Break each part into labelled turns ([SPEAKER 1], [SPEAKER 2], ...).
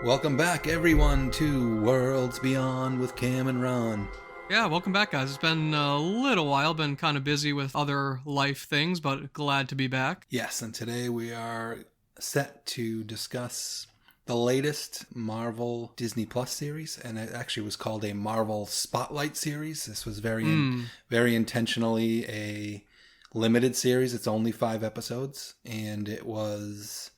[SPEAKER 1] Welcome back, everyone, to Worlds Beyond with Cam and Ron.
[SPEAKER 2] Yeah, welcome back, guys. It's been a little while, been kind of busy with other life things, but glad to be back.
[SPEAKER 1] Yes, and today we are set to discuss the latest Marvel Disney Plus series, and it actually was called a Marvel Spotlight series. This was very intentionally a limited series. It's only 5 episodes, and it was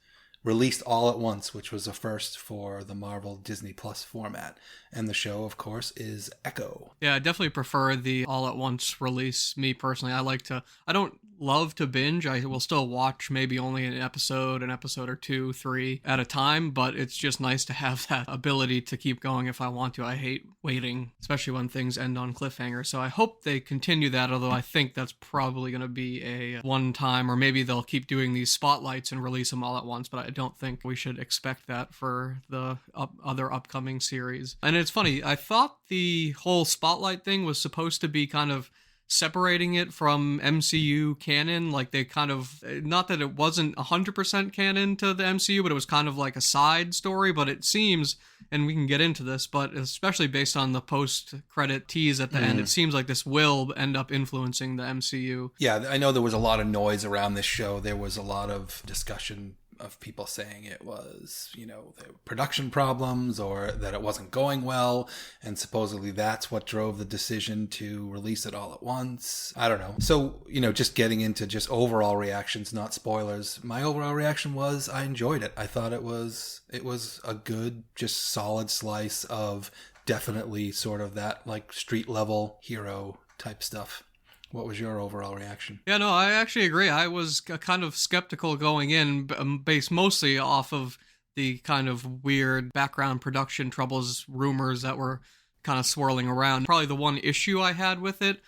[SPEAKER 1] released all at once, which was a first for the Marvel Disney Plus format. And the show, of course, is Echo.
[SPEAKER 2] Yeah, I definitely prefer the all-at-once release, me personally. I don't love to binge. I will still watch maybe only an episode or 2, 3 at a time, but it's just nice to have that ability to keep going if I want to. I hate waiting, especially when things end on cliffhangers. So I hope they continue that, although I think that's probably going to be a one-time, or maybe they'll keep doing these spotlights and release them all at once, but I don't think we should expect that for the other upcoming series. And it's funny, I thought the whole spotlight thing was supposed to be kind of separating it from MCU canon, like they kind of, not that it wasn't 100% canon to the MCU, but it was kind of like a side story. But it seems, and we can get into this, but especially based on the post-credit tease at the end, it seems like this will end up influencing the MCU.
[SPEAKER 1] Yeah, I know there was a lot of noise around this show. There was a lot of discussion of people saying it was, the production problems or that it wasn't going well, and supposedly that's what drove the decision to release it all at once. I don't know. So, just getting into just overall reactions, not spoilers. My overall reaction was I enjoyed it. I thought it was a good, just solid slice of definitely sort of that like street level hero type stuff. What was your overall reaction?
[SPEAKER 2] Yeah, no, I actually agree. I was kind of skeptical going in, based mostly off of the kind of weird background production troubles, rumors that were kind of swirling around. Probably the one issue I had with it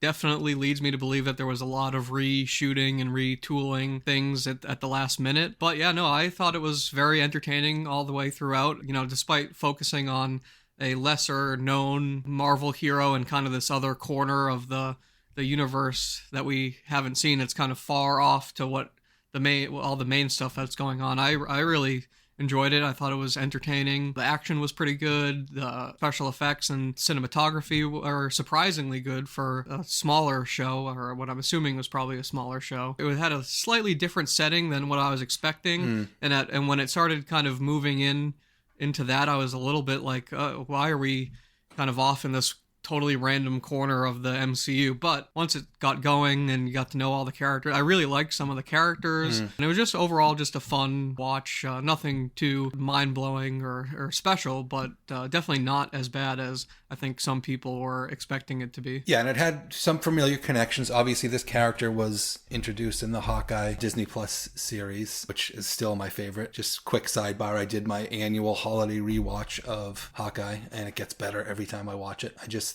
[SPEAKER 2] definitely leads me to believe that there was a lot of reshooting and retooling things at the last minute. But yeah, no, I thought it was very entertaining all the way throughout, despite focusing on a lesser known Marvel hero and kind of this other corner of the universe that we haven't seen. It's kind of far off to what all the main stuff that's going on. I really enjoyed it. I thought it was entertaining. The action was pretty good. The special effects and cinematography were surprisingly good for a smaller show, or what I'm assuming was probably a smaller show. It had a slightly different setting than what I was expecting, and when it started kind of moving into that, I was a little bit like, why are we kind of off in this totally random corner of the MCU? But once it got going and you got to know all the characters, I really liked some of the characters, and it was just overall just a fun watch. Nothing too mind-blowing or special, but definitely not as bad as I think some people were expecting it to be.
[SPEAKER 1] Yeah, and it had some familiar connections. Obviously, this character was introduced in the Hawkeye Disney Plus series, which is still my favorite. Just quick sidebar, I did my annual holiday rewatch of Hawkeye, and it gets better every time I watch it. I just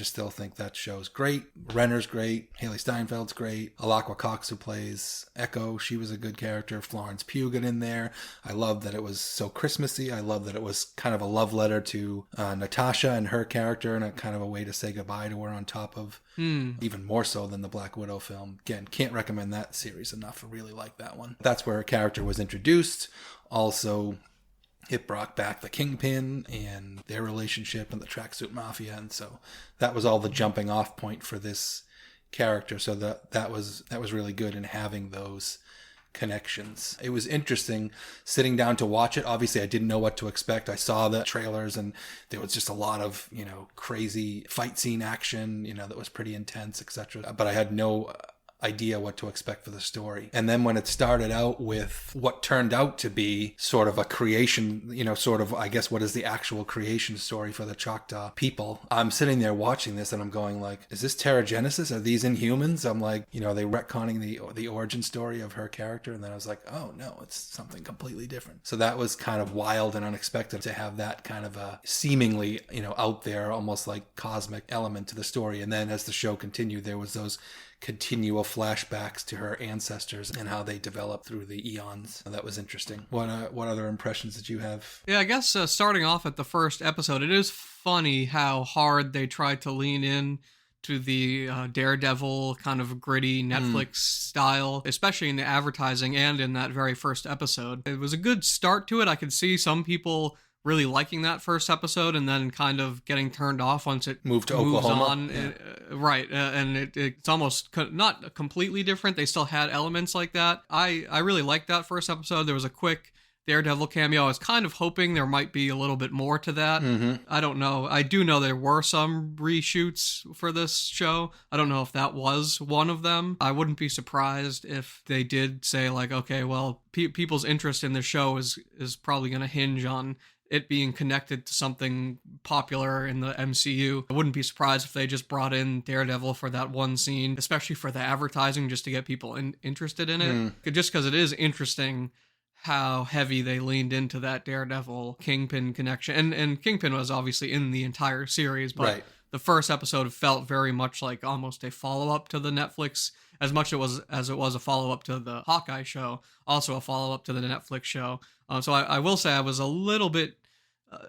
[SPEAKER 1] still think that show's great. Renner's great. Haley Steinfeld's great. Alakwa Cox, who plays Echo, she was a good character. Florence Pugh got in there. I love that it was so Christmassy. I love that it was kind of a love letter to Natasha and her character, and a kind of a way to say goodbye to her on top of even more so than the Black Widow film. Again, can't recommend that series enough. I really like that one. That's where her character was introduced. Also, it brought back the Kingpin and their relationship and the Tracksuit Mafia, and so that was all the jumping off point for this character. So that was really good in having those connections. It was interesting sitting down to watch it. Obviously, I didn't know what to expect. I saw the trailers, and there was just a lot of crazy fight scene action, that was pretty intense, etc. But I had no idea what to expect for the story. And then when it started out with what turned out to be sort of a creation, I guess what is the actual creation story for the Choctaw people, I'm sitting there watching this and I'm going like, is this Terra Genesis? Are these Inhumans? I'm like, are they retconning the origin story of her character? And then I was like, oh no, it's something completely different. So that was kind of wild and unexpected to have that kind of a seemingly, out there, almost like cosmic element to the story. And then as the show continued, there was those continual flashbacks to her ancestors and how they developed through the eons. That was interesting. What other impressions did you have?
[SPEAKER 2] Yeah, I guess starting off at the first episode, it is funny how hard they tried to lean in to the Daredevil kind of gritty Netflix style, especially in the advertising and in that very first episode. It was a good start to it. I could see some people really liking that first episode and then kind of getting turned off once it
[SPEAKER 1] moved to
[SPEAKER 2] moves
[SPEAKER 1] Oklahoma.
[SPEAKER 2] on. Right. And it's almost not completely different. They still had elements like that. I really liked that first episode. There was a quick Daredevil cameo. I was kind of hoping there might be a little bit more to that. I don't know. I do know there were some reshoots for this show. I don't know if that was one of them. I wouldn't be surprised if they did say like, okay, well, people's interest in the show is probably going to hinge on it being connected to something popular in the MCU. I wouldn't be surprised if they just brought in Daredevil for that one scene, especially for the advertising, just to get people interested in it. Just because it is interesting how heavy they leaned into that Daredevil Kingpin connection. And Kingpin was obviously in the entire series, but the first episode felt very much like almost a follow-up to the Netflix, as much as it was a follow-up to the Hawkeye show, also a follow-up to the Netflix show. So I will say I was a little bit,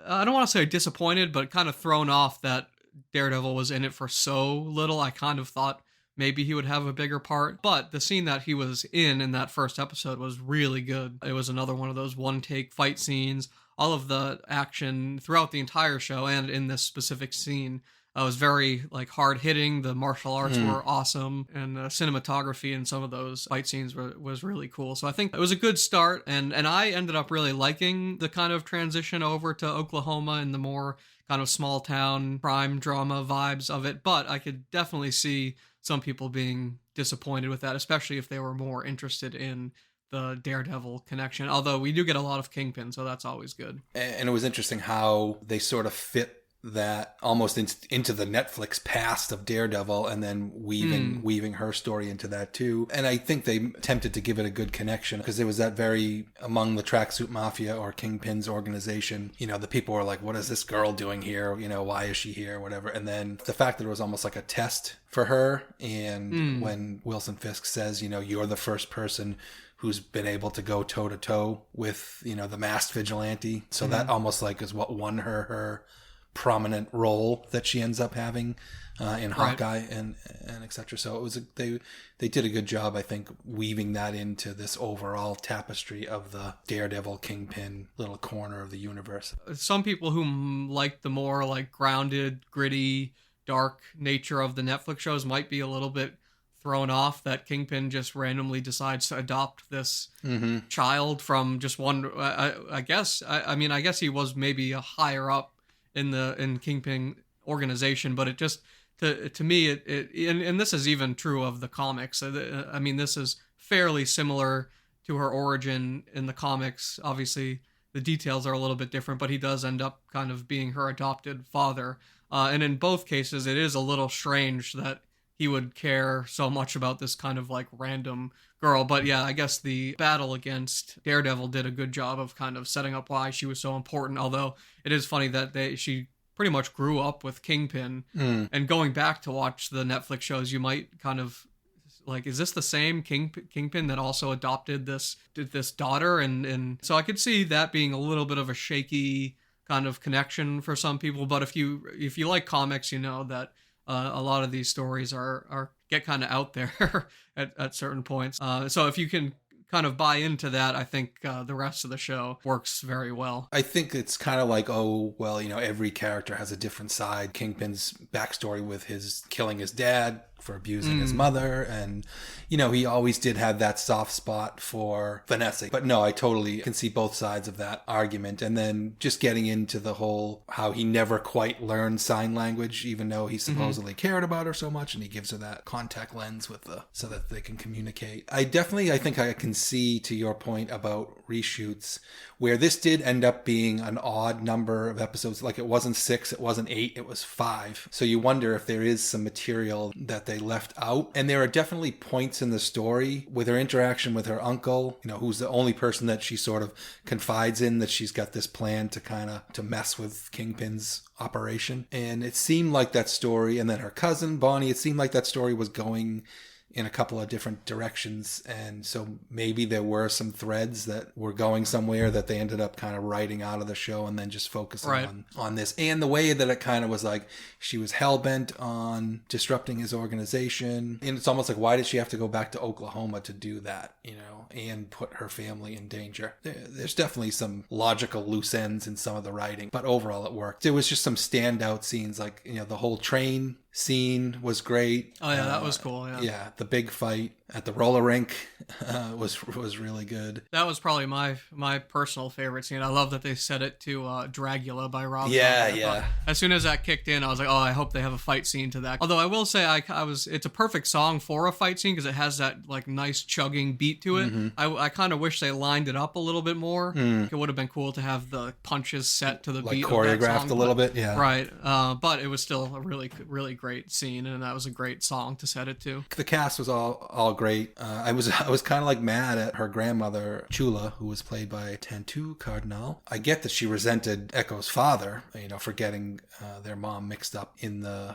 [SPEAKER 2] I don't want to say disappointed, but kind of thrown off that Daredevil was in it for so little. I kind of thought maybe he would have a bigger part, but the scene that he was in that first episode was really good. It was another one of those one-take fight scenes. All of the action throughout the entire show and in this specific scene was very like hard hitting. The martial arts were awesome, and the cinematography in some of those fight scenes was really cool. So I think it was a good start, and I ended up really liking the kind of transition over to Oklahoma and the more kind of small town crime drama vibes of it. But I could definitely see some people being disappointed with that, especially if they were more interested in the Daredevil connection. Although we do get a lot of Kingpin, so that's always good.
[SPEAKER 1] And it was interesting how they sort of fit that almost into the Netflix past of Daredevil, and then weaving her story into that too. And I think they attempted to give it a good connection, because there was that very, among the Tracksuit Mafia or Kingpin's organization, the people were like, what is this girl doing here? Why is she here? Whatever. And then the fact that it was almost like a test for her. And when Wilson Fisk says, you're the first person who's been able to go toe to toe with, the masked vigilante. So that almost like is what won her prominent role that she ends up having in Hawkeye and etc. So it was they did a good job, I think, weaving that into this overall tapestry of the Daredevil Kingpin little corner of the universe.
[SPEAKER 2] Some people who like the more like grounded, gritty, dark nature of the Netflix shows might be a little bit thrown off that Kingpin just randomly decides to adopt this child from just one. I guess he was maybe a higher up in Kingpin organization, but it just to me and this is even true of the comics. I mean, this is fairly similar to her origin in the comics. Obviously the details are a little bit different, but he does end up kind of being her adopted father, and in both cases it is a little strange that he would care so much about this kind of like random girl. But yeah, I guess the battle against Daredevil did a good job of kind of setting up why she was so important. Although it is funny that she pretty much grew up with Kingpin. And going back to watch the Netflix shows, you might kind of like, is this the same Kingpin that also adopted this daughter? And so I could see that being a little bit of a shaky kind of connection for some people. But if you like comics, that a lot of these stories get kind of out there at certain points. So if you can kind of buy into that, I think the rest of the show works very well.
[SPEAKER 1] I think it's kind of like, every character has a different side. Kingpin's backstory with his killing his dad for abusing his mother, and he always did have that soft spot for Vanessa. But no, I totally can see both sides of that argument. And then just getting into the whole how he never quite learned sign language, even though he supposedly cared about her so much, and he gives her that contact lens so that they can communicate. I think I can see, to your point about reshoots, where this did end up being an odd number of episodes. Like, it wasn't 6, it wasn't 8, it was 5. So you wonder if there is some material that they left out. And there are definitely points in the story with her interaction with her uncle, who's the only person that she sort of confides in, that she's got this plan to mess with Kingpin's operation. And it seemed like that story, and then her cousin Bonnie, it seemed like that story was going in a couple of different directions, and so maybe there were some threads that were going somewhere that they ended up kind of writing out of the show and then just focusing on this. And the way that it kind of was like she was hell-bent on disrupting his organization, and it's almost like, why did she have to go back to Oklahoma to do that, and put her family in danger? There's definitely some logical loose ends in some of the writing, but overall it worked. There was just some standout scenes, like the whole train scene was great.
[SPEAKER 2] Oh yeah, that was cool.
[SPEAKER 1] Yeah, the big fight at the roller rink was really good.
[SPEAKER 2] That was probably my personal favorite scene. I love that they set it to Dragula by Rob
[SPEAKER 1] Yeah,
[SPEAKER 2] Zombie.
[SPEAKER 1] yeah.
[SPEAKER 2] As soon as that kicked in, I was like, oh, I hope they have a fight scene to that. Although I will say, it's a perfect song for a fight scene because it has that like nice chugging beat to it. Mm-hmm. I kind of wish they lined it up a little bit more. It would have been cool to have the punches set to the beat,
[SPEAKER 1] choreographed
[SPEAKER 2] of that song,
[SPEAKER 1] a little bit. Yeah,
[SPEAKER 2] right. But it was still a really, really great scene, and that was a great song to set it to.
[SPEAKER 1] The cast was all great. I was kind of like mad at her grandmother Chula, who was played by Tantu Cardinal. I get that she resented Echo's father, for getting their mom mixed up in the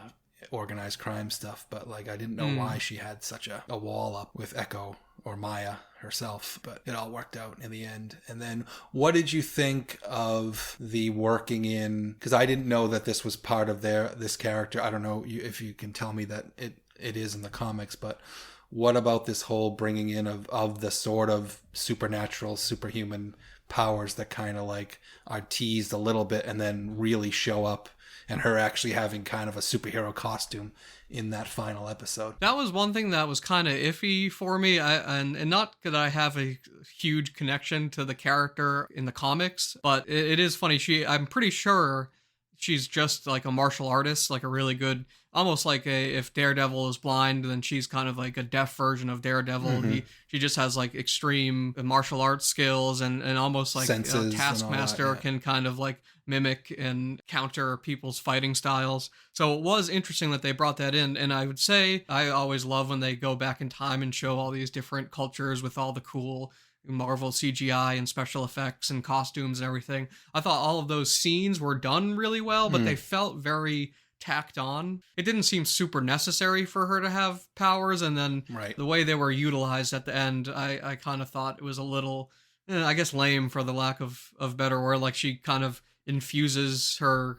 [SPEAKER 1] organized crime stuff, but like I didn't know why she had such a wall up with Echo or Maya herself, but it all worked out in the end. And then what did you think of the working in, because I didn't know that this was part of this character. I don't know if you can tell me that it is in the comics, but what about this whole bringing in of the sort of supernatural, superhuman powers that kind of like are teased a little bit and then really show up, and her actually having kind of a superhero costume in that final episode? That
[SPEAKER 2] was one thing that was kind of iffy for me. And not that I have a huge connection to the character in the comics, but it is funny. I'm pretty sure she's just like a martial artist, like a really good, almost like if Daredevil is blind, then she's kind of like a deaf version of Daredevil. Mm-hmm. She just has like extreme martial arts skills and almost like Taskmaster can kind of like mimic and counter people's fighting styles. So it was interesting that they brought that in. And I would say I always love when they go back in time and show all these different cultures with all the cool Marvel CGI and special effects and costumes and everything. I thought all of those scenes were done really well, but they felt very tacked on. It didn't seem super necessary for her to have powers, and then the way they were utilized at the end, I kind of thought it was a little, I guess, lame for the lack of better word. Like she kind of infuses her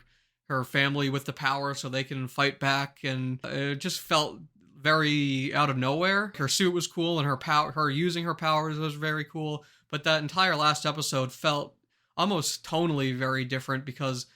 [SPEAKER 2] family with the power so they can fight back, and it just felt very out of nowhere. Her suit was cool, and her using her powers was very cool, but that entire last episode felt almost tonally very different because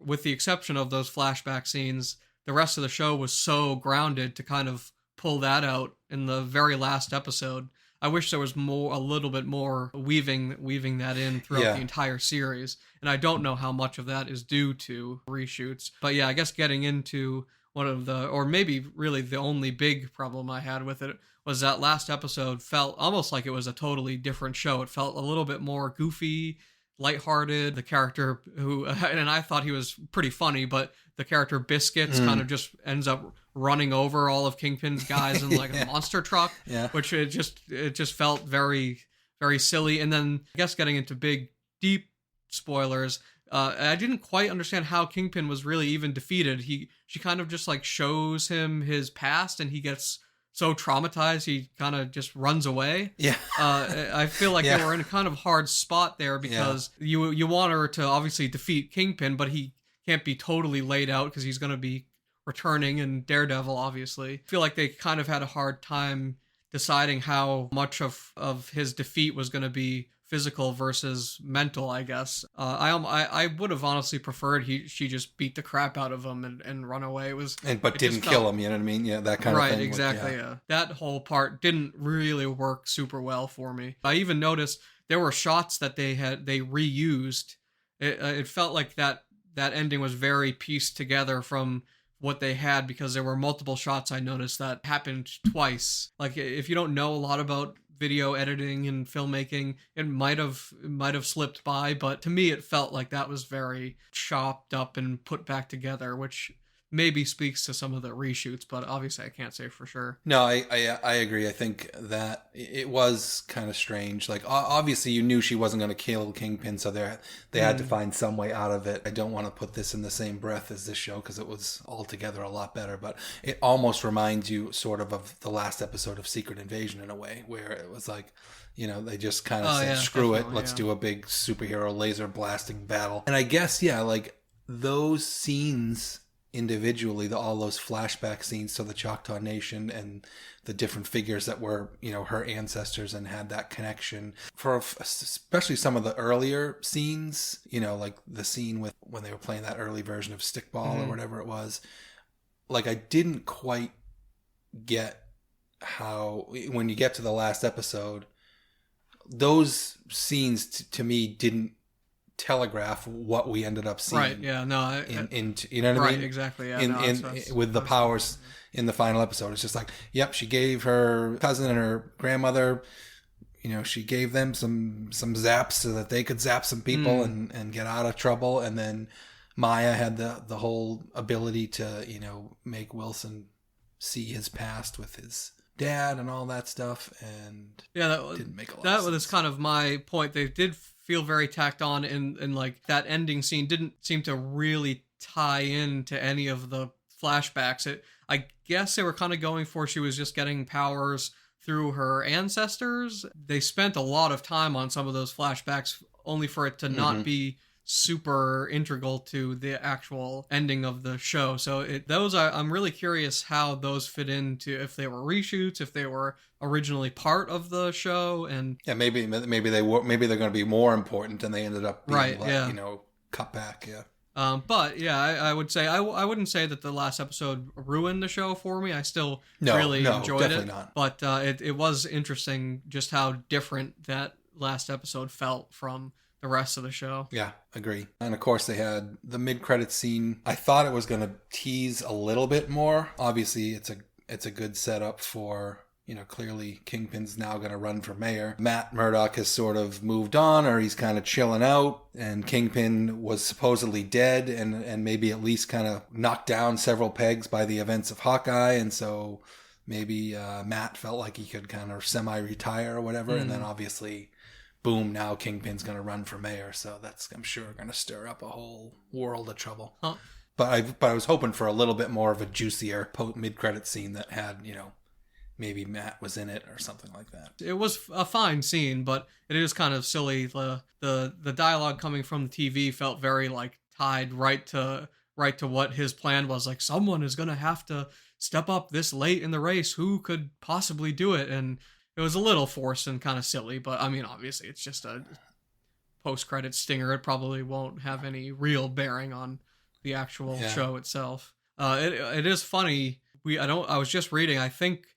[SPEAKER 2] with the exception of those flashback scenes, the rest of the show was so grounded to kind of pull that out in the very last episode. I wish there was a little bit more weaving that in throughout the entire series, and I don't know how much of that is due to reshoots. But yeah, I guess getting into one of or maybe really the only big problem I had with it was that last episode felt almost like it was a totally different show. It felt a little bit more goofy, lighthearted. The character and I thought he was pretty funny, but the character Biscuits kind of just ends up running over all of Kingpin's guys in like a monster truck, which it just felt very, very silly. And then I guess getting into big, deep spoilers, I didn't quite understand how Kingpin was really even defeated. She kind of just like shows him his past, and he gets so traumatized he kind of just runs away. I feel like they were in a kind of hard spot there because you want her to obviously defeat Kingpin, but he can't be totally laid out because he's going to be returning in Daredevil, obviously. I feel like they kind of had a hard time deciding how much of his defeat was going to be physical versus mental, I guess. I would have honestly preferred she just beat the crap out of him and run away. But
[SPEAKER 1] didn't kill him, you know what I mean? Yeah, that kind of thing.
[SPEAKER 2] Right, exactly, That whole part didn't really work super well for me. I even noticed there were shots that they reused. It felt like that ending was very pieced together from what they had, because there were multiple shots I noticed that happened twice. Like, if you don't know a lot about video editing and filmmaking, it might have slipped by, but to me it felt like that was very chopped up and put back together, which maybe speaks to some of the reshoots, but obviously I can't say for sure.
[SPEAKER 1] No, I agree. I think that it was kind of strange. Like obviously you knew she wasn't going to kill Kingpin, so they had to find some way out of it. I don't want to put this in the same breath as this show because it was altogether a lot better, but it almost reminds you sort of the last episode of Secret Invasion in a way, where it was like, you know, they just kind of said, screw it, let's do a big superhero laser blasting battle. And I guess, yeah, like those scenes individually, all those flashback scenes to the Choctaw Nation and the different figures that were, you know, her ancestors and had that connection, for especially some of the earlier scenes, you know, like the scene with when they were playing that early version of Stickball or whatever it was, like I didn't quite get how, when you get to the last episode, those scenes to me didn't telegraph what we ended up seeing.
[SPEAKER 2] Right. Yeah. No.
[SPEAKER 1] In you know what I mean?
[SPEAKER 2] Right. Exactly. Yeah.
[SPEAKER 1] With the powers in the final episode, it's just like, yep, she gave her cousin and her grandmother, you know, she gave them some zaps so that they could zap some people and get out of trouble, and then Maya had the whole ability to, you know, make Wilson see his past with his dad and all that stuff, and that didn't make a lot of sense. That
[SPEAKER 2] was kind of my point. They did feel very tacked on, and like that ending scene didn't seem to really tie into any of the flashbacks. I guess they were kind of going for she was just getting powers through her ancestors. They spent a lot of time on some of those flashbacks only for it to not be super integral to the actual ending of the show. So I'm really curious how those fit into, if they were reshoots, if they were originally part of the show, and
[SPEAKER 1] maybe they're going to be more important and they ended up being you know, cut back.
[SPEAKER 2] But yeah, I would say I wouldn't say that the last episode ruined the show for me. I still really enjoyed it. Not. But it was interesting just how different that last episode felt from the rest of the show.
[SPEAKER 1] Yeah, agree. And of course they had the mid-credits scene. I thought it was going to tease a little bit more. Obviously it's a good setup for, you know, clearly Kingpin's now going to run for mayor. Matt Murdock has sort of moved on, or he's kind of chilling out, and Kingpin was supposedly dead and maybe at least kind of knocked down several pegs by the events of Hawkeye, and so maybe Matt felt like he could kind of semi-retire or whatever, and then obviously boom, now Kingpin's going to run for mayor, so that's, I'm sure, going to stir up a whole world of trouble.
[SPEAKER 2] Huh.
[SPEAKER 1] But I was hoping for a little bit more of a juicier mid-credit scene that had, you know, maybe Matt was in it or something like that.
[SPEAKER 2] It was a fine scene, but it is kind of silly. The dialogue coming from the TV felt very like tied right to what his plan was. Like, someone is going to have to step up this late in the race. Who could possibly do it? And it was a little forced and kind of silly, but I mean, obviously it's just a post-credit stinger. It probably won't have any real bearing on the actual show itself. It is funny. I was just reading, I think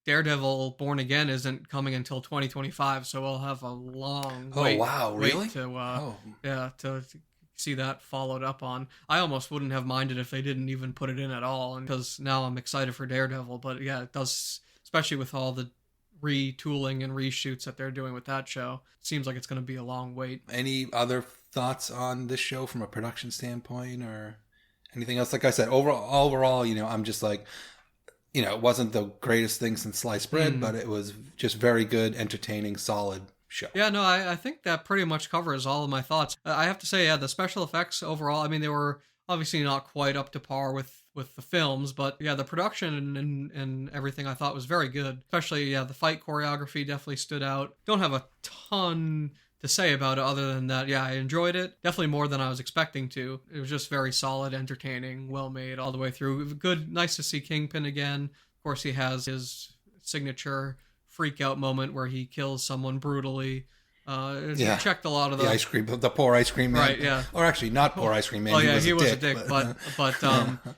[SPEAKER 2] Daredevil Born Again isn't coming until 2025, so we'll have a long wait.
[SPEAKER 1] Oh, wow, really?
[SPEAKER 2] To see that followed up on. I almost wouldn't have minded if they didn't even put it in at all, because now I'm excited for Daredevil, but yeah, it does, especially with all the retooling and reshoots that they're doing with that show. It seems like it's going to be a long wait.
[SPEAKER 1] Any other thoughts on this show from a production standpoint or anything else? Like I said, overall, you know, I'm just like, you know, it wasn't the greatest thing since sliced bread, but it was just very good, entertaining, solid show.
[SPEAKER 2] Yeah, no, I think that pretty much covers all of my thoughts. I have to say, yeah, the special effects overall, I mean, they were obviously not quite up to par with the films, but yeah, the production and everything I thought was very good. Especially, yeah, the fight choreography definitely stood out. Don't have a ton to say about it other than that, yeah, I enjoyed it. Definitely more than I was expecting to. It was just very solid, entertaining, well made all the way through. Good, nice to see Kingpin again. Of course, he has his signature freak out moment where he kills someone brutally. Checked a lot of
[SPEAKER 1] the ice cream, the poor ice cream man,
[SPEAKER 2] right? Yeah,
[SPEAKER 1] or actually not poor ice cream man.
[SPEAKER 2] Oh yeah, he was a dick, but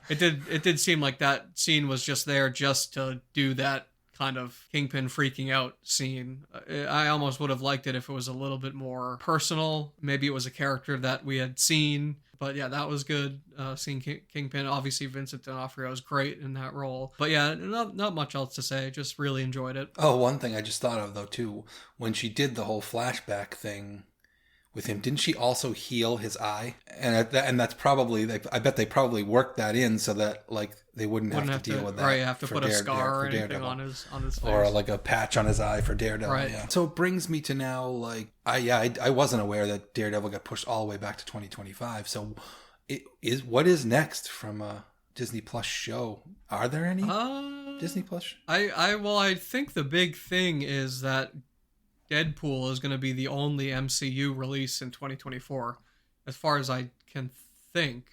[SPEAKER 2] it did seem like that scene was just there just to do that kind of Kingpin freaking out scene. I almost would have liked it if it was a little bit more personal. Maybe it was a character that we had seen. But yeah, that was good. Seeing Kingpin, obviously Vincent D'Onofrio is great in that role. But yeah, not much else to say. Just really enjoyed it.
[SPEAKER 1] Oh, one thing I just thought of though too, when she did the whole flashback thing with him. Didn't she also heal his eye? And that's probably, I bet they probably worked that in so that like they wouldn't have to deal with that.
[SPEAKER 2] Right, have to put a scar or anything
[SPEAKER 1] Daredevil.
[SPEAKER 2] on his face.
[SPEAKER 1] Or like a patch on his eye for Daredevil.
[SPEAKER 2] Right.
[SPEAKER 1] Yeah. So it brings me to now, like, I wasn't aware that Daredevil got pushed all the way back to 2025. So what is next from a Disney Plus show? Are there any Disney Plus?
[SPEAKER 2] I think the big thing is that Deadpool is going to be the only MCU release in 2024, as far as I can think.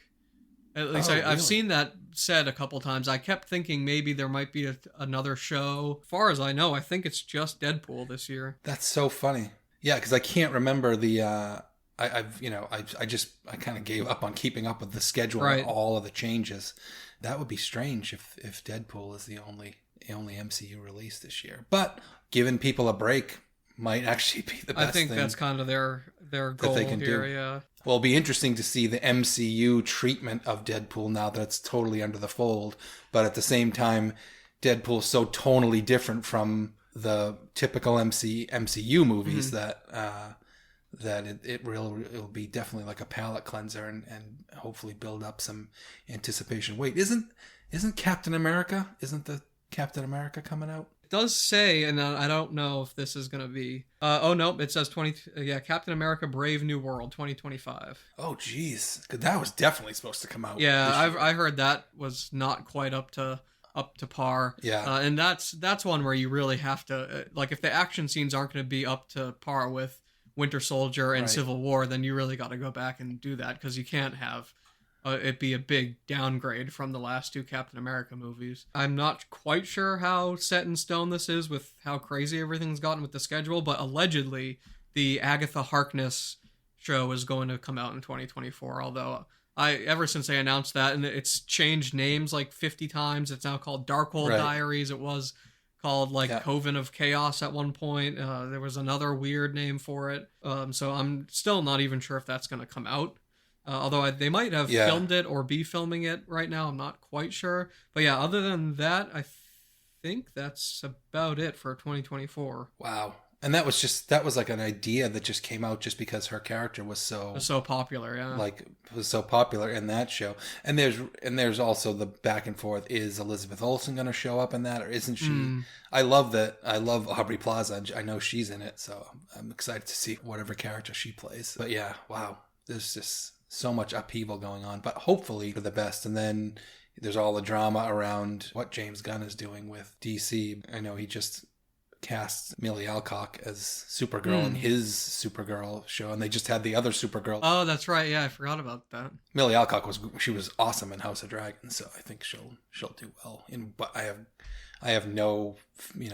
[SPEAKER 2] At least
[SPEAKER 1] really?
[SPEAKER 2] I've seen that said a couple times. I kept thinking maybe there might be another show. As far as I know, I think it's just Deadpool this year.
[SPEAKER 1] That's so funny. Yeah, because I can't remember the. I kind of gave up on keeping up with the schedule and all of the changes. That would be strange if Deadpool is the only MCU release this year. But giving people a break might actually be the best thing.
[SPEAKER 2] I think that's kind of their goal
[SPEAKER 1] they can
[SPEAKER 2] here,
[SPEAKER 1] do.
[SPEAKER 2] yeah.
[SPEAKER 1] Well, it'll be interesting to see the MCU treatment of Deadpool now that it's totally under the fold. But at the same time, Deadpool's so tonally different from the typical MCU movies that it'll be definitely like a palate cleanser and hopefully build up some anticipation. Wait, isn't Captain America? Isn't the Captain America coming out?
[SPEAKER 2] Does say, and I don't know if this is going to be... it says Captain America Brave New World 2025.
[SPEAKER 1] Oh, geez. That was definitely supposed to come out.
[SPEAKER 2] Yeah, I heard that was not quite up to par.
[SPEAKER 1] Yeah.
[SPEAKER 2] And that's one where you really have to... like, if the action scenes aren't going to be up to par with Winter Soldier and Civil War, then you really got to go back and do that, because you can't have... it be a big downgrade from the last two Captain America movies. I'm not quite sure how set in stone this is with how crazy everything's gotten with the schedule, but allegedly the Agatha Harkness show is going to come out in 2024, although ever since they announced that, and it's changed names like 50 times, it's now called Darkhold Diaries. It was called Coven of Chaos at one point. There was another weird name for it. So I'm still not even sure if that's going to come out. Although they might have filmed it or be filming it right now. I'm not quite sure. But yeah, other than that, I think that's about it for 2024.
[SPEAKER 1] Wow. And that was like an idea that just came out just because her character was so
[SPEAKER 2] popular, yeah.
[SPEAKER 1] Was so popular in that show. And there's also the back and forth, is Elizabeth Olsen going to show up in that, or isn't she? I love Aubrey Plaza. I know she's in it, so I'm excited to see whatever character she plays. But yeah, wow. There's just so much upheaval going on, but hopefully for the best. And then there's all the drama around what James Gunn is doing with DC. I know he just cast Millie Alcock as Supergirl in his Supergirl show, and they just had the other Supergirl.
[SPEAKER 2] Oh, that's right. Yeah, I forgot about that.
[SPEAKER 1] Millie Alcock was awesome in House of Dragons, so I think she'll do well. But I have no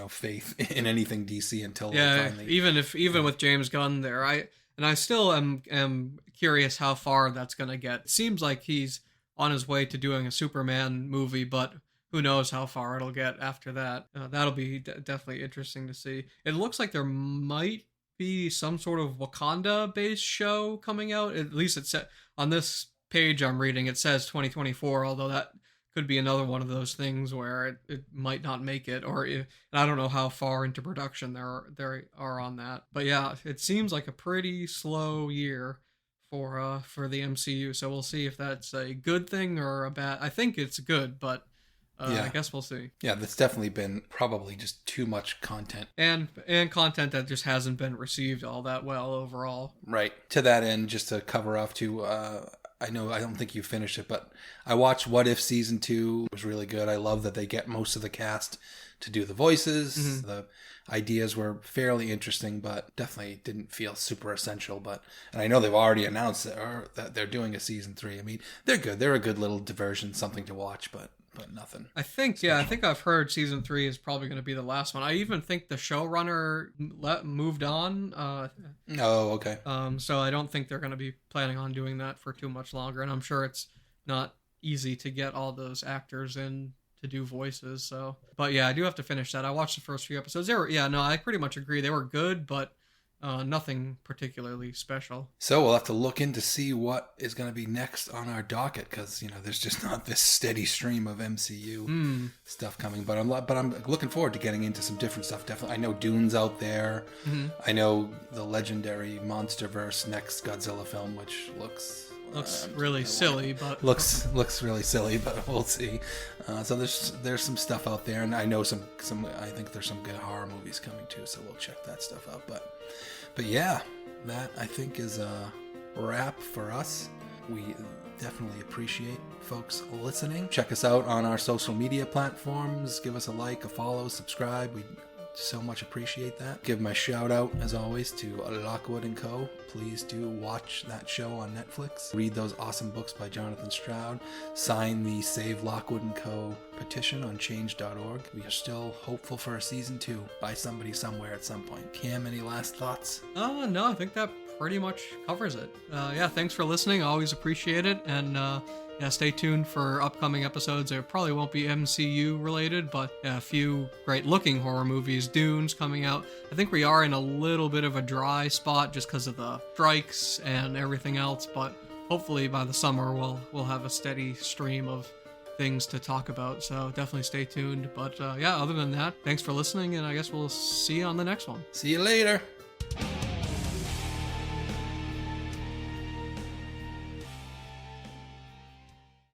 [SPEAKER 1] faith in anything DC until they finally.
[SPEAKER 2] Even with James Gunn there, I still am curious how far that's going to get. It seems like he's on his way to doing a Superman movie, but who knows how far it'll get after that. That'll be definitely interesting to see. It looks like there might be some sort of Wakanda-based show coming out. At least it's on this page I'm reading, it says 2024, although that could be another one of those things where it might not make it, and I don't know how far into production they are on that. But yeah, it seems like a pretty slow year for the MCU, so we'll see if that's a good thing or a bad. I think it's good, but I guess we'll see. Yeah,
[SPEAKER 1] that's definitely been probably just too much content.
[SPEAKER 2] And content that just hasn't been received all that well overall.
[SPEAKER 1] Right. To that end, just to cover off too, I don't think you finished it, but I watched What If Season 2. It was really good. I love that they get most of the cast to do the voices. Mm-hmm. The ideas were fairly interesting, but definitely didn't feel super essential. And I know they've already announced that they're doing a Season 3. I mean, they're good. They're a good little diversion, something to watch, but nothing.
[SPEAKER 2] I think I've heard Season 3 is probably going to be the last one. I even think the showrunner moved on.
[SPEAKER 1] Oh, okay.
[SPEAKER 2] So I don't think they're going to be planning on doing that for too much longer, and I'm sure it's not easy to get all those actors in to do voices. So, but yeah, I do have to finish that. I watched the first few episodes. I pretty much agree. They were good, but Nothing particularly special.
[SPEAKER 1] So we'll have to look in to see what is going to be next on our docket, because there's just not this steady stream of MCU stuff coming. But I'm looking forward to getting into some different stuff. Definitely, I know Dune's out there. Mm-hmm. I know the legendary MonsterVerse next Godzilla film, which looks
[SPEAKER 2] really silly, but
[SPEAKER 1] looks really silly, but we'll see. So there's some stuff out there, and I know some. I think there's some good horror movies coming too. So we'll check that stuff out. But yeah, that I think is a wrap for us. We definitely appreciate folks listening. Check us out on our social media platforms. Give us a like, a follow, subscribe. We so much appreciate that. Give my shout out, as always, to Lockwood & Co. Please do watch that show on Netflix. Read those awesome books by Jonathan Stroud. Sign the Save Lockwood & Co. petition on change.org. We are still hopeful for a season 2 by somebody somewhere at some point. Cam, any last thoughts?
[SPEAKER 2] No, I think that pretty much covers it. Yeah, thanks for listening. I always appreciate it. And yeah, stay tuned for upcoming episodes. There probably won't be MCU related, but yeah, a few great looking horror movies. Dune's coming out. I think we are in a little bit of a dry spot just because of the strikes and everything else, but hopefully by the summer we'll have a steady stream of things to talk about. So definitely stay tuned. But yeah, other than that, thanks for listening, and I guess we'll see you on the next one.
[SPEAKER 1] See you later.